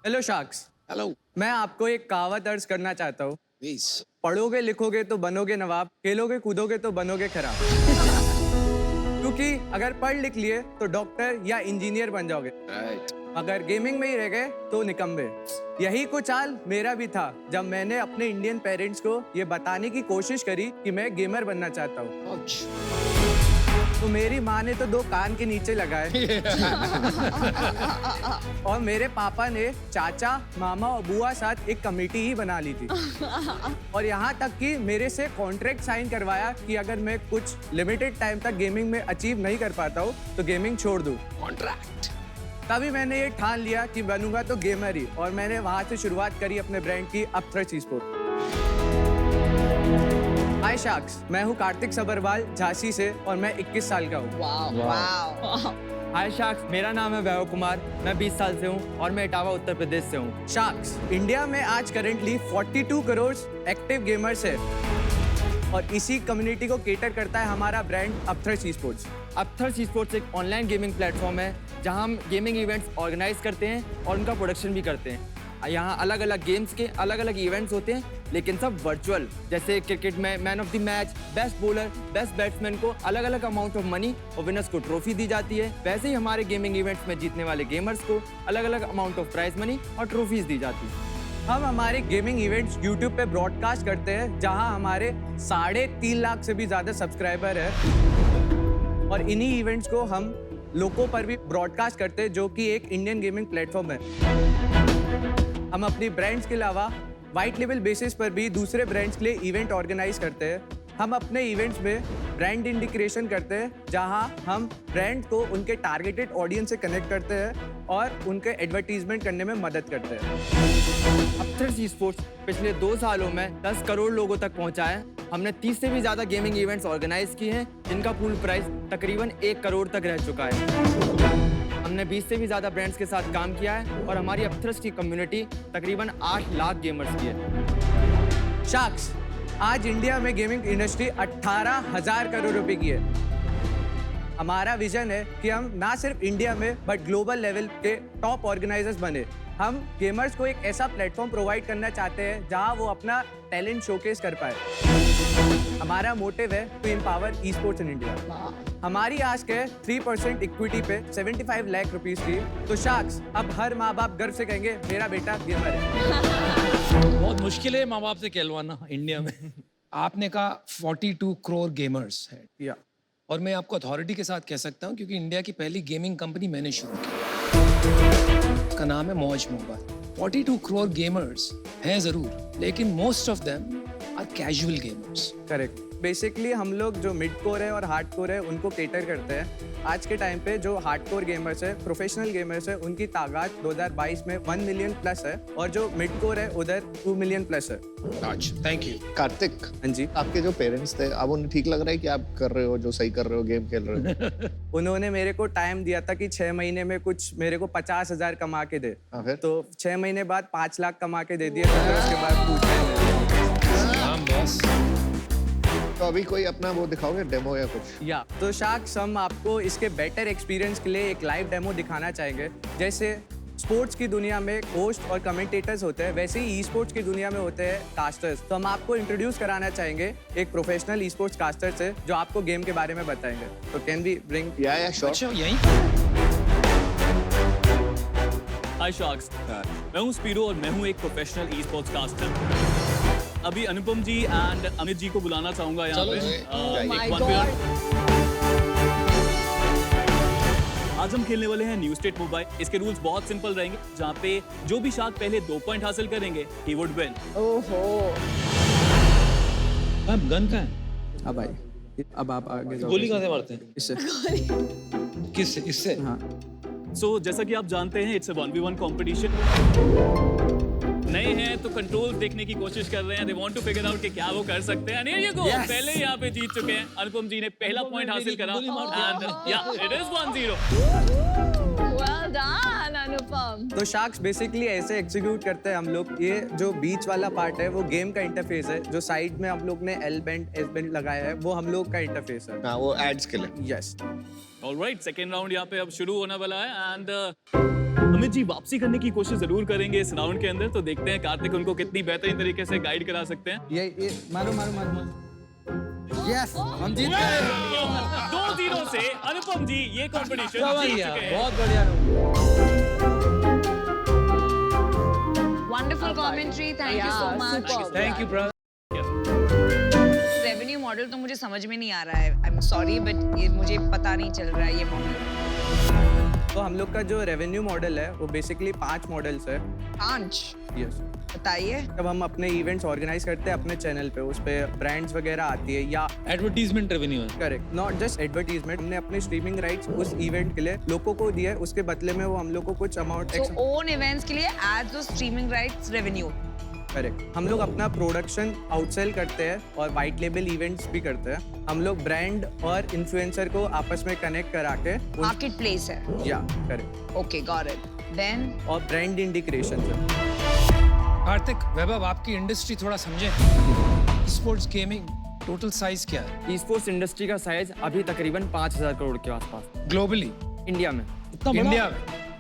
Hello sharks. Hello मैं आपको एक कहावत अर्ज करना चाहता हूँ। प्लीज। पढ़ोगे लिखोगे तो बनोगे नवाब, खेलोगे कूदोगे तो बनोगे खराब। क्योंकि अगर पढ़ लिख लिए तो डॉक्टर या इंजीनियर बन जाओगे, राइट। अगर गेमिंग में ही रह गए तो निकम्मे। यही कुछ हाल मेरा भी था जब मैंने अपने इंडियन पेरेंट्स को ये बताने की कोशिश करी कि मैं गेमर बनना चाहता हूँ। तो मेरी माँ ने तो 2 कान के नीचे लगाए और मेरे पापा ने चाचा मामा और बुआ साथ एक कमेटी ही बना ली थी और यहाँ तक कि मेरे से कॉन्ट्रैक्ट साइन करवाया कि अगर मैं कुछ लिमिटेड टाइम तक गेमिंग में अचीव नहीं कर पाता हूँ तो गेमिंग छोड़ दूँ। कॉन्ट्रैक्ट। तभी मैंने ये ठान लिया कि बनूंगा तो गेमर ही, और मैंने वहाँ से शुरुआत करी अपने ब्रांड की अपथ्रस्ट ई-स्पोर्ट्स। हाय शार्क्स, मैं हूँ कार्तिक सबरवाल झांसी से और मैं 21 साल का हूँ। हाय शार्क्स, मेरा नाम है वैभव कुमार, मैं 20 साल से हूँ और मैं इटावा उत्तर प्रदेश से हूँ। शार्क्स, इंडिया में आज करेंटली 42 करोड़ एक्टिव गेमर्स है और इसी कम्युनिटी को केटर करता है हमारा brand upthrust esports. Upthrust esports एक ऑनलाइन गेमिंग प्लेटफॉर्म है जहाँ हम गेमिंग इवेंट्स ऑर्गेनाइज करते हैं और उनका प्रोडक्शन भी करते हैं। यहाँ अलग अलग गेम्स के अलग अलग इवेंट्स होते हैं, लेकिन सब वर्चुअल। जैसे क्रिकेट में man of the match, best bowler, best batsman को अलग अलग अमाउंट ऑफ मनी और विनर्स को ट्रॉफी दी जाती है। वैसे ही हमारे गेमिंग इवेंट्स में जीतने वाले गेमर्स को अलग अलग अमाउंट ऑफ प्राइज मनी और ट्रॉफीज दी जाती है। हम हमारे गेमिंग इवेंट्स YouTube पे ब्रॉडकास्ट करते हैं जहां हमारे 3.5 लाख से भी ज़्यादा सब्सक्राइबर है और इन्हीं इवेंट्स को हम लोको पर भी ब्रॉडकास्ट करते हैं जो कि एक इंडियन गेमिंग प्लेटफॉर्म है। हम अपनी ब्रांड्स के अलावा वाइट लेवल बेसिस पर भी दूसरे ब्रांड्स के लिए इवेंट ऑर्गेनाइज करते हैं। हम अपने इवेंट्स में ब्रांड इंडिकेशन करते हैं जहां हम ब्रांड को उनके टारगेटेड ऑडियंस से कनेक्ट करते हैं और उनके एडवर्टीजमेंट करने में मदद करते हैं। अपथ्रस्ट ई-स्पोर्ट्स पिछले 2 सालों में 10 करोड़ लोगों तक पहुंचा है। हमने 30 से भी ज़्यादा गेमिंग इवेंट्स ऑर्गेनाइज किए हैं जिनका पूल प्राइस तकरीबन 1 करोड़ तक रह चुका है। हमने 20 से भी ज़्यादा ब्रांड्स के साथ काम किया है और हमारी अपथ्रस्ट की कम्युनिटी तकरीबन 8 लाख गेमर्स की है। शार्क्स, आज इंडिया में गेमिंग इंडस्ट्री 18,000 करोड़ रुपए की है। हमारा विजन है कि हम ना सिर्फ इंडिया में बट ग्लोबल लेवल के टॉप ऑर्गेनाइजर्स बने। हम गेमर्स को एक ऐसा प्लेटफॉर्म प्रोवाइड करना चाहते हैं जहां वो अपना टैलेंट शोकेस कर पाए। हमारा मोटिव है to empower esports in India. हमारी आस्क है 3% इक्विटी पे 75 लाख रुपीस की। तो शार्क्स, अब हर माँ बाप गर्व से कहेंगे मेरा बेटा गेमर है। बहुत मुश्किल है माँ बाप से कहलवाना इंडिया में। आपने कहा 42 करोड़ गेमर्स है या और मैं आपको अथॉरिटी के साथ कह सकता हूँ क्योंकि इंडिया की पहली गेमिंग कंपनी मैंने शुरू की। उसका नाम है मौज मोबाइल। 42 करोड़ गेमर्स हैं जरूर, लेकिन most of them are casual gamers. Correct. Basically हम लोग जो मिड कोर है और हार्ड कोर है उनको केटर करते हैं। आज के टाइम पे जो हार्ड कोर गेमर्स है, प्रोफेशनल गेमर्स है, उनकी तादाद 2022 में 1 मिलियन प्लस है और जो मिड कोर है उधर 2 मिलियन प्लस है। अच्छा, थैंक यू। कार्तिक, हाँ जी। आपके जो पेरेंट्स थे, अब उन्हें ठीक लग रहा है कि आप कर रहे हो जो सही कर रहे हो, गेम खेल रहे हो? उन्होंने मेरे को टाइम दिया था कि 6 महीने में कुछ मेरे को 50,000 कमा के दे। फिर? तो 6 महीने बाद 5 लाख कमा के दे दिए। तो फिर उसके बाद पूछा बस तो अभी कोई अपना वो दिखाओगे, डेमो या कुछ? या तो शार्क्स, हम आपको इसके बेटर एक्सपीरियंस के लिए एक लाइव डेमो दिखाना चाहेंगे। जैसे स्पोर्ट्स की दुनिया में होस्ट और कमेंटेटर्स होते हैं, वैसे ही ई स्पोर्ट्स की दुनिया में होते हैं कास्टर्स। तो हम आपको इंट्रोड्यूस कराना चाहेंगे एक प्रोफेशनल ई स्पोर्ट्स कास्टर से जो आपको गेम के बारे में बताएंगे। तो कैन वी ब्रिंग? या श्योर। अच्छा, यहीं हाय शार्क्स, मैं हूं स्पीरो और मैं हूं एक प्रोफेशनल ई स्पोर्ट्स कास्टर। अभी अनुपम जी एंड अमित जी को बुलाना चाहूंगा यहाँ पे। आज हम खेलने वाले हैं न्यू स्टेट मोबाइल। इसके रूल्स बहुत सिंपल रहेंगे, जहाँ पे जो भी शार्क पहले 2 पॉइंट हासिल करेंगे he would win. Ma'am gun का है? अब आइए, अब आप आगे जाओ। गोली कहाँ से मारते हैं? इससे। किससे? इससे? हाँ। सो जैसा कि आप जानते हैं, इट्स अ 1v1 कॉम्पिटिशन। नए हैं तो कंट्रोल्स देखने की कोशिश कर रहे हैं। They want to figure out कि क्या वो कर सकते हैं। Here you go, पहले ही यहाँ पे जीत चुके हैं। अनुपम जी ने पहला पॉइंट हासिल करा। या इट इज 1-0। डन अनुपम। तो शार्क्स बेसिकली ऐसे एग्जीक्यूट करते हैं हम लोग। ये जो बीच वाला पार्ट है वो गेम का इंटरफेस है, जो साइड में हम लोग ने एल बेंड एस बेंड लगाया है वो हम लोग का इंटरफेस है। हाँ, वो एड्स के लिए। यस। ऑलराइट, सेकंड राउंड यहाँ पे अब शुरू होने वाला है एंड अमित जी वापसी करने की कोशिश जरूर करेंगे इस राउंड के अंदर। तो देखते हैं कार्तिक उनको कितनी बेहतरीन तरीके से गाइड करा सकते हैं। ये मारो मारो मारो मारो। यस, हम जीत गए। 2-0 से अनुपम जी ये कंपटीशन जीत चुके हैं। बहुत बढ़िया। Wonderful commentary, thank you so much. Thank you brother. Revenue model तो मुझे समझ में नहीं आ रहा है। आई एम सॉरी बट ये मुझे पता नहीं चल रहा है ये मॉडल। तो हम लोग का जो रेवेन्यू मॉडल है वो बेसिकली 5 मॉडल्स है। 5? यस। बताइए। जब हम अपने इवेंट्स ऑर्गेनाइज करते हैं अपने चैनल पे, उस पे ब्रांड्स वगैरह आती है या एडवर्टीजमेंट रेवेन्यू है। Correct, not just advertisement. हमने अपने स्ट्रीमिंग राइट्स उस इवेंट के लिए लोगों को दिए, उसके बदले में वो हम लोग को कुछ अमाउंट So own events के लिए ads और streaming rights revenue। करेक्ट। हम लोग अपना प्रोडक्शन आउटसेल करते हैं और वाइट लेबल इवेंट्स भी करते हैं। हम लोग ब्रांड और इन्फ्लुएंसर को आपस में कनेक्ट करा के मार्केट प्लेस है। या correct. Okay, got it. Then और ब्रांड इंडिकेशन। कार्तिक, वैभव, आपकी इंडस्ट्री थोड़ा समझें। स्पोर्ट्स गेमिंग टोटल साइज क्या है ई स्पोर्ट्स इंडस्ट्री का साइज अभी तकरीबन 5,000 करोड़ के आसपास ग्लोबली, इंडिया में। इंडिया में?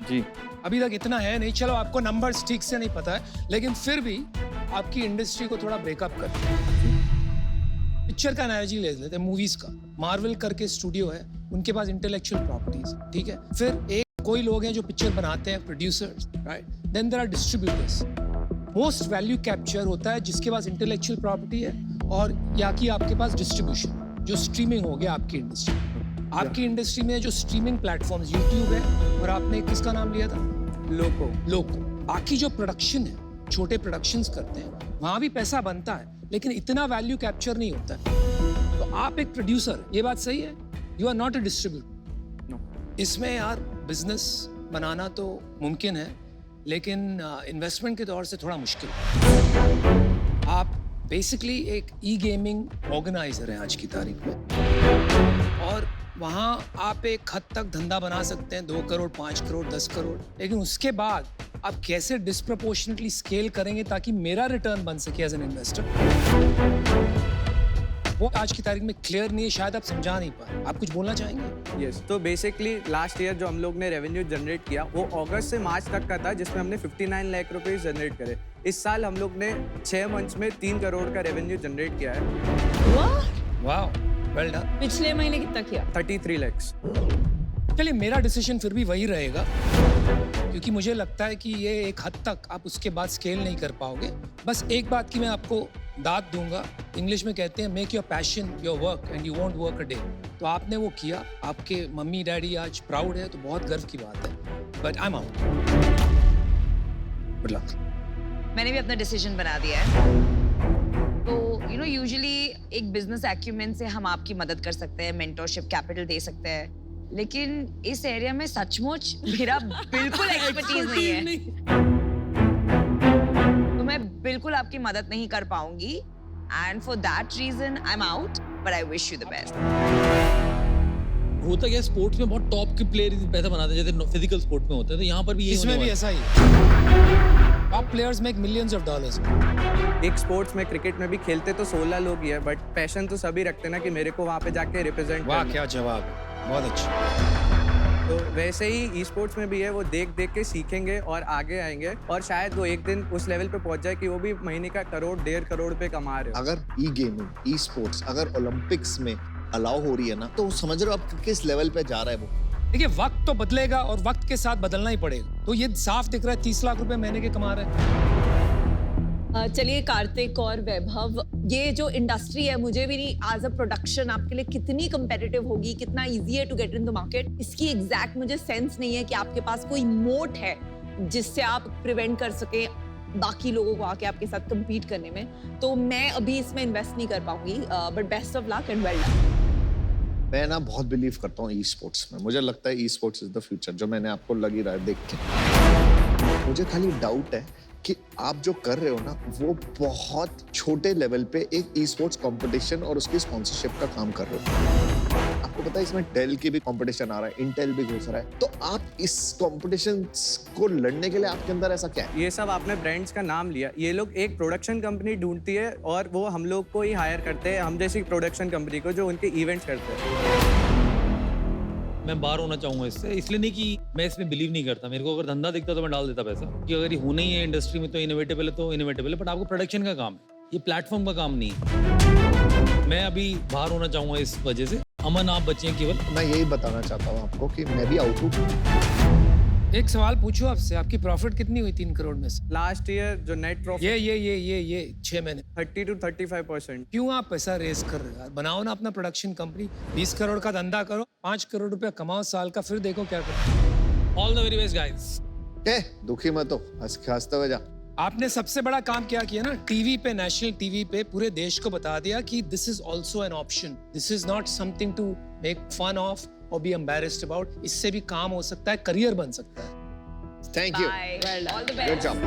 जी। अभी तक इतना है नहीं। चलो, आपको नंबर्स ठीक से नहीं पता है, लेकिन फिर भी आपकी इंडस्ट्री को थोड़ा ब्रेकअप कर। पिक्चर का एनालॉजी ले लेते हैं, मूवीज का। मार्वल करके स्टूडियो है, उनके पास इंटेलेक्चुअल प्रॉपर्टीज, ठीक है। फिर एक कोई लोग हैं जो पिक्चर बनाते हैं, producers, right. Then there are distributors. Most value capture होता है जिसके पास इंटेलेक्चुअल प्रॉपर्टी है और या कि आपके पास डिस्ट्रीब्यूशन, जो स्ट्रीमिंग हो गया आपकी इंडस्ट्री। आपकी इंडस्ट्री में जो स्ट्रीमिंग प्लेटफॉर्म्स यूट्यूब है, और आपने किसका नाम लिया था? लोको। बाकी जो प्रोडक्शन है, छोटे प्रोडक्शंस करते हैं, वहां भी पैसा बनता है, लेकिन इतना वैल्यू कैप्चर नहीं होता है। तो आप एक प्रोड्यूसर, ये बात सही है, you are not a distributor. इसमें यार बिजनेस बनाना तो मुमकिन है, लेकिन इन्वेस्टमेंट के तौर से थोड़ा मुश्किल है। आप बेसिकली एक ई गेमिंग ऑर्गेनाइजर हैं आज की तारीख में, और वहाँ आप एक हद तक धंधा बना सकते हैं, 2 करोड़, 5 करोड़, 10 करोड़, लेकिन उसके बाद आप कैसे डिस्प्रपोर्शनेटली स्केल करेंगे ताकि मेरा रिटर्न बन सके एज एन इन्वेस्टर, वो आज की तारीख में क्लियर नहीं है। शायद आप समझा नहीं पाए। आप कुछ बोलना चाहेंगे? यस। तो बेसिकली लास्ट ईयर जो हम लोग ने रेवेन्यू जनरेट किया वो अगस्त से मार्च तक का था, जिसमें हमने 59 लाख रुपए जनरेट करे। इस साल हम लोग ने 6 मंथ्स में 3 करोड़ का रेवेन्यू जनरेट किया है। वाह, वेल डन। पिछले महीने कितना किया? 33 lakhs। चलिए, मेरा डिसीजन फिर भी वही रहेगा, क्योंकि मुझे लगता है कि ये एक हद तक आप उसके बाद स्केल नहीं कर पाओगे। बस एक बात की मैं आपको दाद दूंगा, इंग्लिश में कहते हैं make your passion your work and you won't work a day. तो आपने वो किया, आपके मम्मी डैडी आज प्राउड है, तो बहुत गर्व की बात है। But I am out. Good luck. मैंने भी अपना डिसीजन बना दिया है। तो यू नो यूजुअली एक बिजनेस एक्यूमेन से हम आपकी मदद कर सकते हैं, मेंटरशिप कैपिटल दे सकते हैं, लेकिन इस एरिया में सचमुच मेरा बिल्कुल एक्सपर्टीज नहीं है। तो मैं बिल्कुल आपकी मदद नहीं कर पाऊंगी, and for that reason I am out, but I wish you the best. होता क्या, स्पोर्ट्स में बहुत टॉप के प्लेयर पैसा बनाते हैं, जैसे फिजिकल स्पोर्ट में होता है, तो यहाँ पर भी इसमें भी ऐसा ही है। Top players make millions of dollars. एक स्पोर्ट्स में, क्रिकेट में भी खेलते तो 16 लोग ही है, बट पैशन तो सभी रखते ना कि मेरे को वहाँ पे जाके रिप्रेजेंट। वाह, क्या जवाब है, बहुत अच्छा। तो वैसे ही ई स्पोर्ट्स में भी है, वो देख देख के सीखेंगे और आगे आएंगे, और शायद वो एक दिन उस लेवल पे पहुंच जाए कि वो भी महीने का 1 1.5 करोड़ पे कमा रहे हो। अगर ई गेमिंग, ई स्पोर्ट्स अगर ओलंपिक्स में अलाउ हो रही है ना, तो समझ रहे हो आप किस लेवल पे जा रहा है वो। देखिए, वक्त तो बदलेगा और वक्त के साथ बदलना ही पड़ेगा। तो ये साफ दिख रहा है 30 लाख रुपए महीने के कमा रहे हैं। चलिए कार्तिक और वैभव, ये जो इंडस्ट्री है, मुझे भी नहीं एज अ प्रोडक्शन आपके लिए कितनी कंपेटिटिव होगी, कितना इजी है to get in the market, इसकी एग्जैक्ट मुझे सेंस नहीं है कि आपके पास कोई मोट है जिससे आप प्रिवेंट कर सके बाकी लोगों को आके आपके साथ compete करने में। तो मैं अभी इसमें इन्वेस्ट नहीं कर पाऊंगी, but best of luck and well done. मैं ना बहुत बिलीव करता हूँ ई स्पोर्ट्स में। मुझे लगता है e sports is the future, जो मैंने आपको लग ही रहा है देख के। मुझे खाली डाउट है कि आप जो कर रहे हो ना वो बहुत छोटे लेवल पे एक ई स्पोर्ट्स कॉम्पिटिशन और उसकी स्पॉन्सरशिप का काम कर रहे हो। आपको पता है इसमें डेल की भी कंपटीशन आ रहा है, इंटेल भी घुस रहा है, तो आप इस कंपटीशन को लड़ने के लिए आपके अंदर ऐसा क्या है? ये सब आपने ब्रांड्स का नाम लिया, ये लोग एक प्रोडक्शन कंपनी ढूंढती है और वो हम लोग को ही हायर करते हैं, हम जैसी प्रोडक्शन कंपनी को जो उनके इवेंट्स करते हैं। मैं बाहर होना चाहूंगा इससे, इसलिए नहीं कि मैं इसमें बिलीव नहीं करता। मेरे को अगर धंधा दिखता तो मैं डाल देता पैसा, कि अगर ये होना ही है इंडस्ट्री में तो इनोवेटेबल है तो इनोवेटेबल है, बट आपको प्रोडक्शन का काम है, ये प्लेटफॉर्म का काम नहीं है। मैं अभी बाहर होना चाहूंगा इस वजह से। अमन आप बचे हैं केवल। मैं यही बताना चाहता हूँ आपको कि मैं भी आउट हूँ। एक सवाल पूछूं आपसे, आपकी प्रॉफिट कितनी हुई 3 करोड़ में से? लास्ट ईयर जो नेट प्रॉफिट ये 6 महीने 30 to 35%। क्यों आप पैसा रेस कर रहे हो यार? बनाओ ना अपना प्रोडक्शन कंपनी, 20 करोड़ का धंधा करो, 5 करोड़ रुपया कमाओ साल का, फिर देखो क्या करो। All the very best guys. दुखी मत हो, हंसते हुए जा। आपने सबसे बड़ा काम क्या किया ना, टीवी पे, नेशनल टीवी पे पूरे देश को बता दिया कि this is also an option, this is not something to make fun of और बी एम्बेरेस्ड अबाउट। इससे भी काम हो सकता है, करियर बन सकता है। Thank you, Bye. All the good best. Job.